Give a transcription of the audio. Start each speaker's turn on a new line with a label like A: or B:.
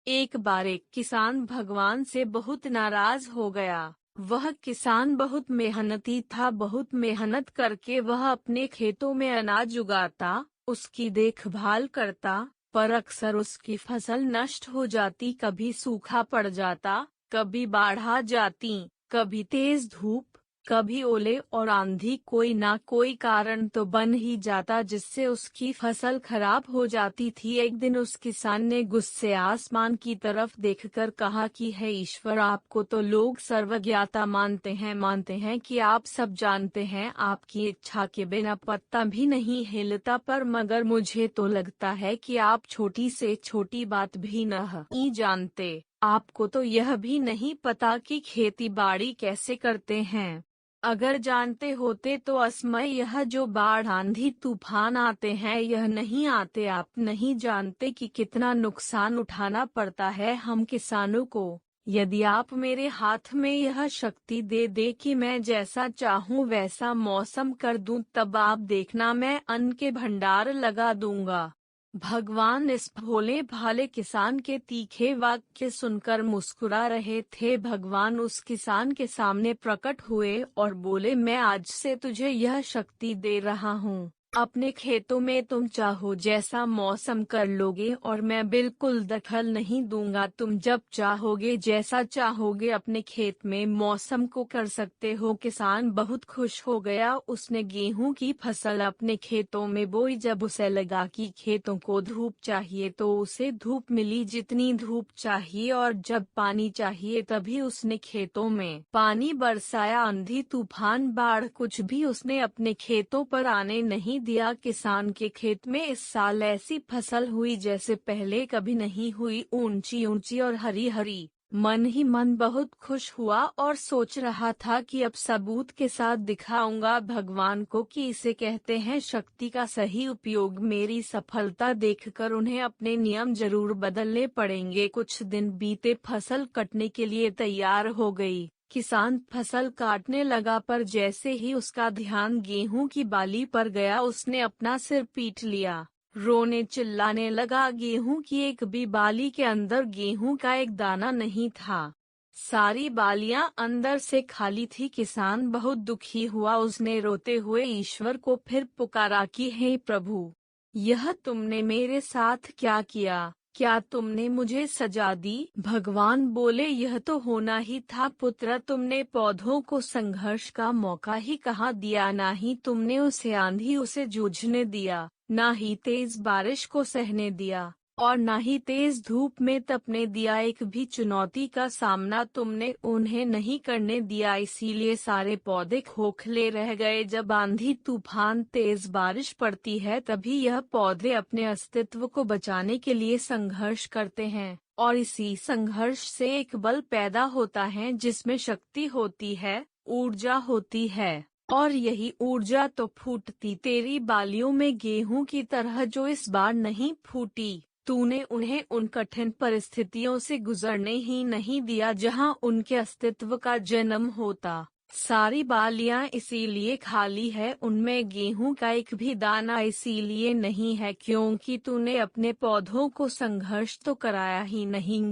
A: एक बार एक किसान भगवान से बहुत नाराज हो गया। वह किसान बहुत मेहनती था। बहुत मेहनत करके वह अपने खेतों में अनाज उगाता, उसकी देखभाल करता, पर अक्सर उसकी फसल नष्ट हो जाती। कभी सूखा पड़ जाता, कभी बाढ़ आ जाती, कभी तेज धूप, कभी ओले और आंधी। कोई ना कोई कारण तो बन ही जाता जिससे उसकी फसल खराब हो जाती थी। एक दिन उस किसान ने गुस्से आसमान की तरफ देखकर कहा कि हे ईश्वर, आपको तो लोग सर्वज्ञता मानते हैं कि आप सब जानते हैं। आपकी इच्छा के बिना पत्ता भी नहीं हिलता, पर मगर मुझे तो लगता है कि आप छोटी से छोटी बात भी नहीं जानते। आपको तो यह भी नहीं पता कि खेती बाड़ी कैसे करते हैं। अगर जानते होते तो असमय यह जो बाढ़ आंधी तूफान आते हैं यह नहीं आते। आप नहीं जानते कि कितना नुकसान उठाना पड़ता है हम किसानों को। यदि आप मेरे हाथ में यह शक्ति दे दे कि मैं जैसा चाहूँ वैसा मौसम कर दूं, तब आप देखना मैं अन्न के भंडार लगा दूंगा। भगवान इस भोले भाले किसान के तीखे वाक्य सुनकर मुस्कुरा रहे थे। भगवान उस किसान के सामने प्रकट हुए और बोले, मैं आज से तुझे यह शक्ति दे रहा हूँ। अपने खेतों में तुम चाहो जैसा मौसम कर लोगे और मैं बिल्कुल दखल नहीं दूंगा। तुम जब चाहोगे जैसा चाहोगे अपने खेत में मौसम को कर सकते हो। किसान बहुत खुश हो गया। उसने गेहूं की फसल अपने खेतों में बोई। जब उसे लगा कि खेतों को धूप चाहिए तो उसे धूप मिली, जितनी धूप चाहिए, और जब पानी चाहिए तभी उसने खेतों में पानी बरसाया। आंधी तूफान बाढ़ कुछ भी उसने अपने खेतों पर आने नहीं दिया। किसान के खेत में इस साल ऐसी फसल हुई जैसे पहले कभी नहीं हुई, ऊंची ऊंची और हरी हरी। मन ही मन बहुत खुश हुआ और सोच रहा था कि अब सबूत के साथ दिखाऊंगा भगवान को कि इसे कहते हैं शक्ति का सही उपयोग। मेरी सफलता देखकर उन्हें अपने नियम जरूर बदलने पड़ेंगे। कुछ दिन बीते, फसल कटने के लिए तैयार हो गई। किसान फसल काटने लगा, पर जैसे ही उसका ध्यान गेहूं की बाली पर गया उसने अपना सिर पीट लिया। रोने चिल्लाने लगा। गेहूं की एक भी बाली के अंदर गेहूं का एक दाना नहीं था। सारी बालियां अंदर से खाली थी। किसान बहुत दुखी हुआ। उसने रोते हुए ईश्वर को फिर पुकारा कि हे प्रभु, यह तुमने मेरे साथ क्या किया? क्या तुमने मुझे सजा दी? भगवान बोले, यह तो होना ही था पुत्र। तुमने पौधों को संघर्ष का मौका ही कहाँ दिया। ना ही तुमने उसे आंधी उसे जूझने दिया, ना ही तेज बारिश को सहने दिया, और ना ही तेज धूप में तपने दिया। एक भी चुनौती का सामना तुमने उन्हें नहीं करने दिया। इसीलिए सारे पौधे खोखले रह गए। जब आंधी तूफान तेज बारिश पड़ती है तभी यह पौधे अपने अस्तित्व को बचाने के लिए संघर्ष करते हैं, और इसी संघर्ष से एक बल पैदा होता है जिसमें शक्ति होती है, ऊर्जा होती है। और यही ऊर्जा तो फूटती तेरी बालियों में गेहूं की तरह, जो इस बार नहीं फूटी। तूने उन्हें उन कठिन परिस्थितियों से गुजरने ही नहीं दिया जहां उनके अस्तित्व का जन्म होता। सारी बालियां इसीलिए खाली है, उनमें गेहूं का एक भी दाना इसीलिए नहीं है क्योंकि तूने अपने पौधों को संघर्ष तो कराया ही नहीं।